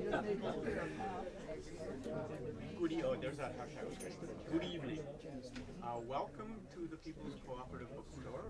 Good evening. Welcome to the People's Cooperative Bookstore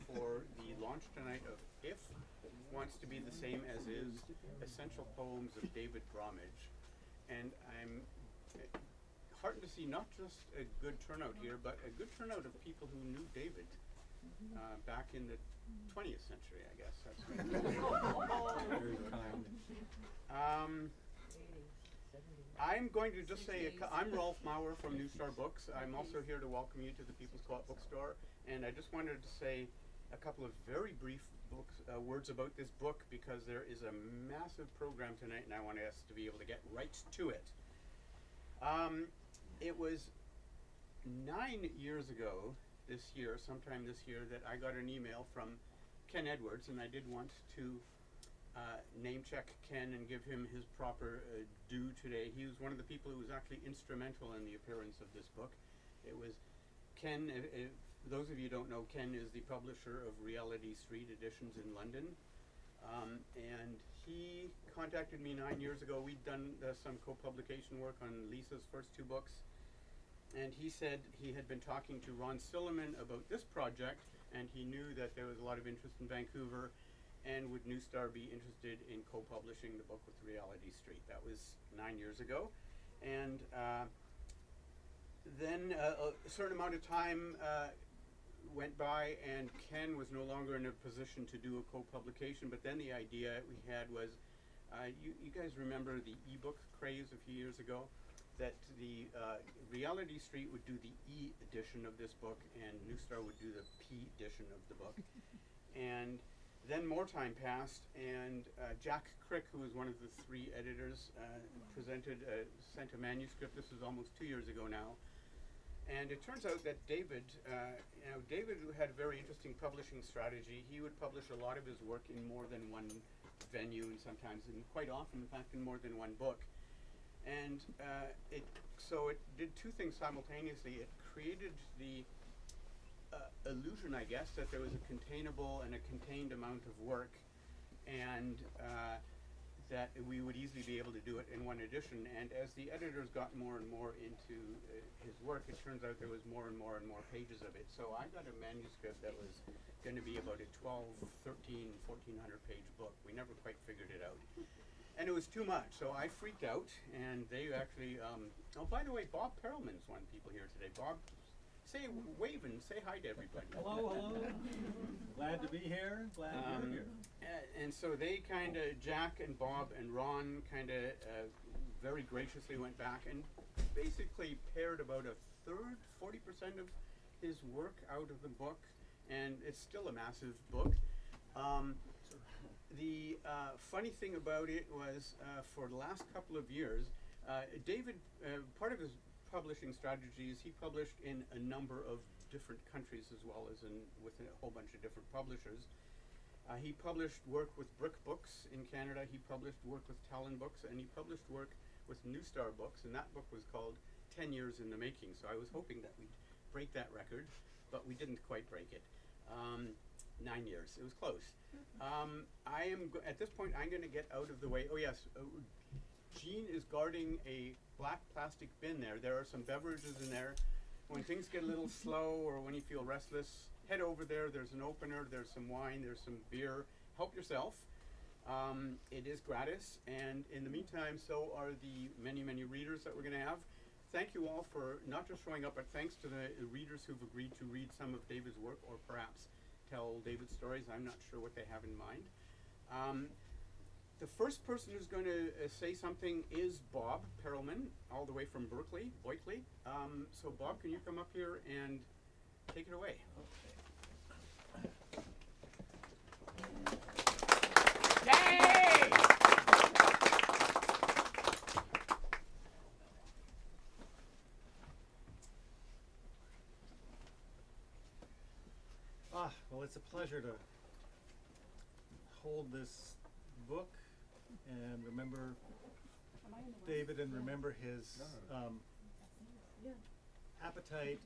for the launch tonight of If Wants to Be the Same as Is, Essential Poems of David Bromige. And I'm heartened to see not just a good turnout here, but a good turnout of people who knew David back in the 20th century, I guess. That's very kind. I'm going to just say, I'm Rolf Maurer from New Star Books. I'm also here to welcome you to the People's Co-op Bookstore. And I just wanted to say a couple of very brief words about this book, because there is a massive program tonight and I want us to be able to get right to it. It was 9 years ago this year, sometime this year, that I got an email from Ken Edwards, and I did want to name check Ken and give him his proper due today. He was one of the people who was actually instrumental in the appearance of this book. It was Ken, if those of you who don't know, Ken is the publisher of Reality Street Editions in London. And he contacted me 9 years ago. We'd done some co-publication work on Lisa's first two books. And he said he had been talking to Ron Silliman about this project, and he knew that there was a lot of interest in Vancouver, and would New Star be interested in co-publishing the book with Reality Street. That was 9 years ago. And then a certain amount of time went by, and Ken was no longer in a position to do a co-publication, but then the idea we had was, you guys remember the ebook craze a few years ago? That the Reality Street would do the E edition of this book, and New Star would do the P edition of the book. And then more time passed, and Jack Crick, who was one of the three editors, sent a manuscript. This was almost 2 years ago now. And it turns out that David had a very interesting publishing strategy. He would publish a lot of his work in more than one venue, and sometimes, and quite often, in fact, in more than one book. And so it did two things simultaneously. It created the illusion, I guess, that there was a containable and a contained amount of work, and that we would easily be able to do it in one edition. And as the editors got more and more into his work, it turns out there was more and more and more pages of it. So I got a manuscript that was going to be about a 12, 13, 1,400 page book. We never quite figured it out. And it was too much, so I freaked out, and they actually, oh, by the way, Bob Perelman's one of the people here today. Bob, wave and say hi to everybody. Hello, hello. Glad to be here, glad you're here. And so they kind of, Jack and Bob and Ron kind of very graciously went back and basically pared about a third, 40% of his work out of the book, and it's still a massive book. The funny thing about it was, for the last couple of years, David, part of his publishing strategies, he published in a number of different countries as well as with a whole bunch of different publishers. He published work with Brick Books in Canada, he published work with Talon Books, and he published work with New Star Books, and that book was called 10 Years in the Making. So I was hoping that we'd break that record, but we didn't quite break it. 9 years, it was close. At this point, I'm going to get out of the way. Oh yes, Jean is guarding a black plastic bin there. There are some beverages in there. When things get a little slow or when you feel restless, head over there. There's an opener, there's some wine, there's some beer. Help yourself. It is gratis, and in the meantime, so are the many, many readers that we're going to have. Thank you all for not just showing up, but thanks to the readers who've agreed to read some of David's work, or perhaps tell David's stories. I'm not sure what they have in mind. The first person who's going to say something is Bob Perelman, all the way from Berkeley. So Bob, can you come up here and take it away? Yay! Well, it's a pleasure to hold this book and remember David and remember his appetite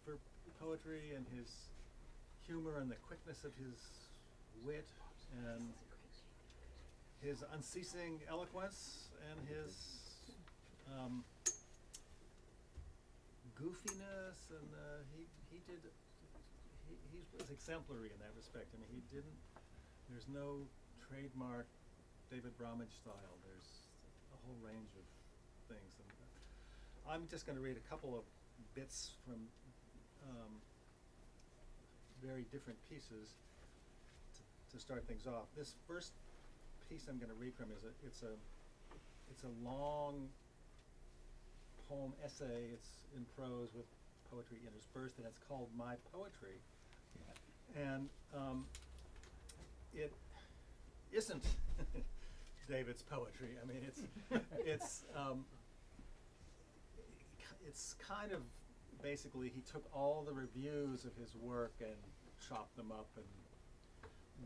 for poetry and his humor and the quickness of his wit, and his unceasing eloquence and his goofiness, and he was exemplary in that respect. I mean, there's no trademark David Bromige style. There's a whole range of things. And I'm just going to read a couple of bits from very different pieces to start things off. This first piece I'm going to read from it's a long poem essay. It's in prose with poetry interspersed, and it's called My Poetry. And it isn't David's poetry. I mean, it's kind of basically he took all the reviews of his work and chopped them up and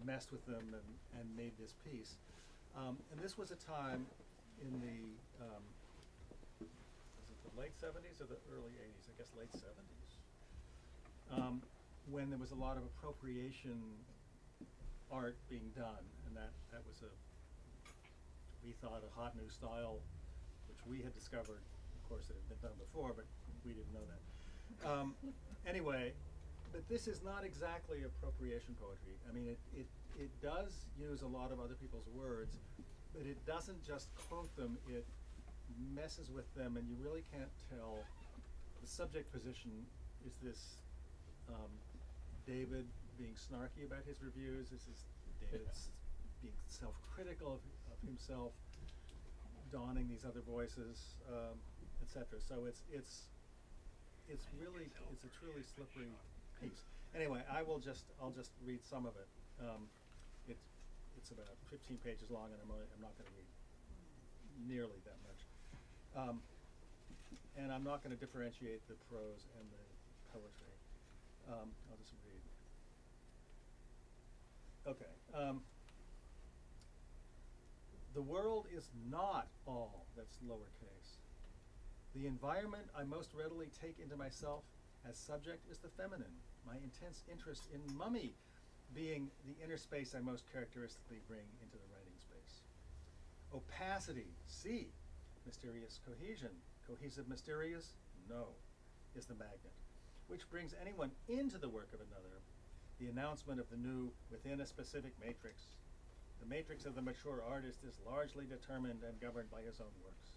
messed with them and made this piece. And this was a time in the was it the late 70s or the early 80s? I guess late 70s. When there was a lot of appropriation art being done, and that was we thought a hot new style, which we had discovered. Of course, it had been done before, but we didn't know that. Anyway, but this is not exactly appropriation poetry. I mean, it does use a lot of other people's words, but it doesn't just quote them, it messes with them, and you really can't tell. The subject position is this David being snarky about his reviews. This is David's being self-critical of himself, donning these other voices, etc. So it's a truly slippery piece. Anyway, I'll just read some of it. It's about 15 pages long, and I'm not going to read nearly that much. And I'm not going to differentiate the prose and the poetry. I'll just read. Okay. The world is not all that's lowercase. The environment I most readily take into myself as subject is the feminine, my intense interest in mummy being the inner space I most characteristically bring into the writing space. Opacity, C. Mysterious cohesion. Cohesive mysterious? No, is the magnet, which brings anyone into the work of another. The announcement of the new within a specific matrix. The matrix of the mature artist is largely determined and governed by his own works.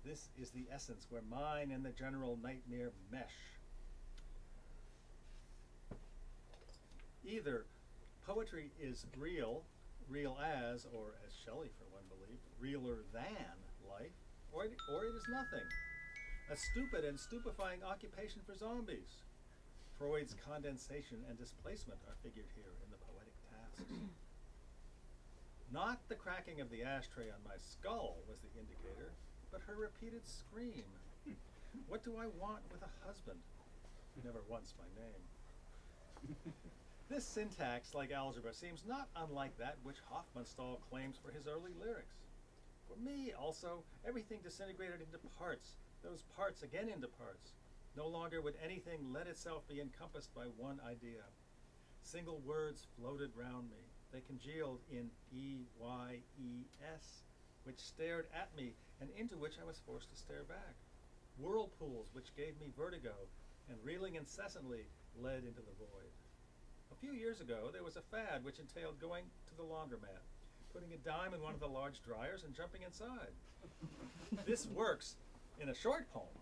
This is the essence where mine and the general nightmare mesh. Either poetry is real, real as, or as Shelley for one believed, realer than life, or it is nothing. A stupid and stupefying occupation for zombies. Freud's condensation and displacement are figured here in the poetic tasks. Not the cracking of the ashtray on my skull was the indicator, but her repeated scream. What do I want with a husband? Never once my name. This syntax, like algebra, seems not unlike that which Hofmannsthal claims for his early lyrics. For me, also, everything disintegrated into parts, those parts again into parts. No longer would anything let itself be encompassed by one idea. Single words floated round me. They congealed in E-Y-E-S, which stared at me and into which I was forced to stare back. Whirlpools which gave me vertigo and reeling incessantly led into the void. A few years ago, there was a fad which entailed going to the laundromat, putting a dime in one of the large dryers and jumping inside. This works in a short poem,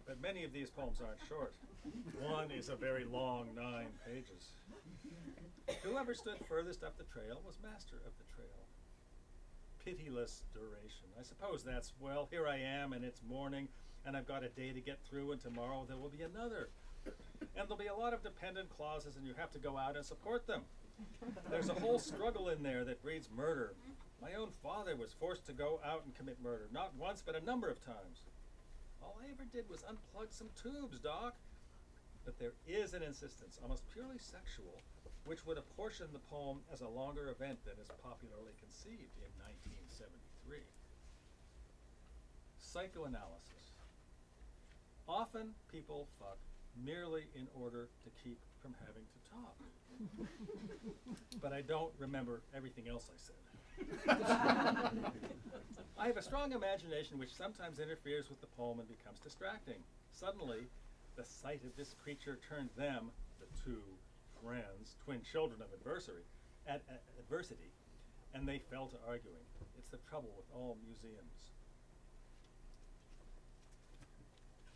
but many of these poems aren't short. One is a very long 9 pages. Whoever stood furthest up the trail was master of the trail. Pitiless duration. I suppose that's, well, here I am and it's morning and I've got a day to get through and tomorrow there will be another. And there'll be a lot of dependent clauses and you have to go out and support them. There's a whole struggle in there that breeds murder. My own father was forced to go out and commit murder, not once but a number of times. All I ever did was unplug some tubes, Doc. But there is an insistence, almost purely sexual, which would apportion the poem as a longer event than is popularly conceived in 1973. Psychoanalysis. Often people fuck merely in order to keep from having to talk. But I don't remember everything else I said. I have a strong imagination which sometimes interferes with the poem and becomes distracting. Suddenly, the sight of this creature turned them, the two friends, twin children of adversity, and they fell to arguing. It's the trouble with all museums.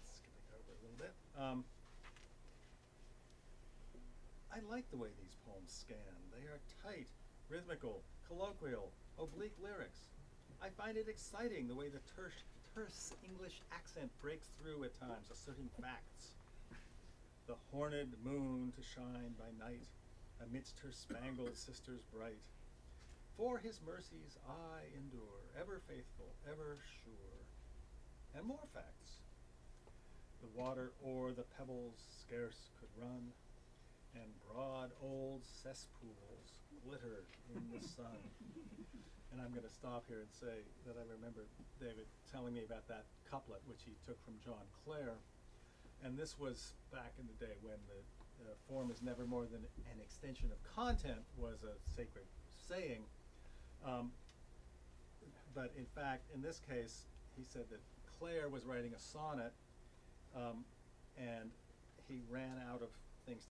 Skipping over a little bit. I like the way these poems scan. They are tight, rhythmical, colloquial, oblique lyrics. I find it exciting the way the terse English accent breaks through at times, asserting facts. The horned moon to shine by night, amidst her spangled sisters bright. For his mercies I endure, ever faithful, ever sure. And more facts. The water o'er the pebbles scarce could run, and broad old cesspools glitter in the sun. And I'm going to stop here and say that I remember David telling me about that couplet which he took from John Clare. And this was back in the day when the form is never more than an extension of content was a sacred saying. But in fact, in this case, he said that Clare was writing a sonnet, and he ran out of